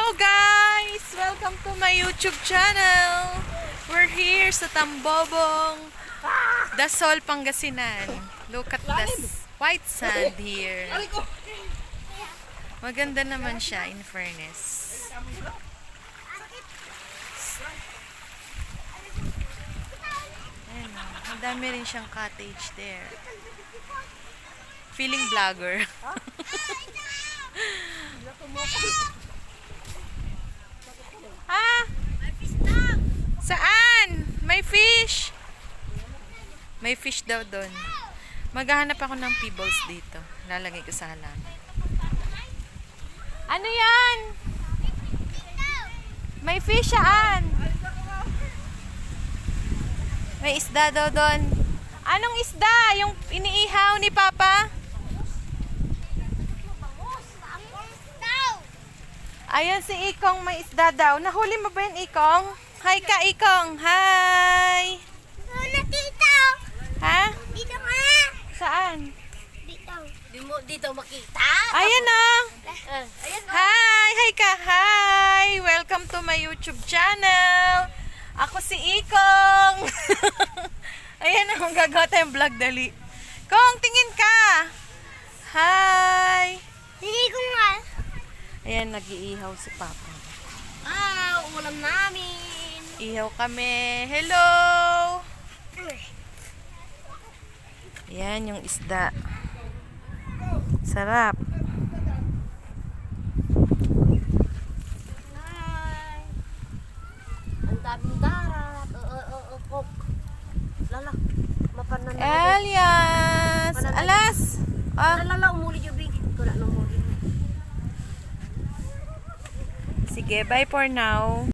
Hello guys! Welcome to my YouTube channel. We're here sa Tambobong, Dasol, Pangasinan. Look at this white sand here. Maganda naman siya, in fairness. Ayan, madami rin siyang cottage there. Feeling vlogger. Ha? Saan? May fish. May fish daw doon. Maghahanap ako ng pebbles dito. Lalagay ko sa halaman. Ano yan? May fish saan? May isda daw doon. Anong isda? Yung iniihaw ni Papa? Ayan si Ikong, may isda daw. Nahuli mo ba yun, Ikong? Hi ka, Ikong. Hi! Wala dito. Ha? Dito nga. Saan? Dito. Di mo dito makita. Ayan o. Ayan o. Hi! Hi ka! Hi! Welcome to my YouTube channel. Ako si Ikong. Ayan o, gagawa tayong vlog dali. Kong, tingin ka! Hi! Hindi ko nga. Ayan, nag-iihaw si Papa. Ulam namin. Ihaw kami. Hello! Ayan yung isda. Sarap. Hi. Ang daming darat. Lala, mapanan na. Elias! Alas! Lala, umuli yung big. Wala na umuli. Sige, bye for now.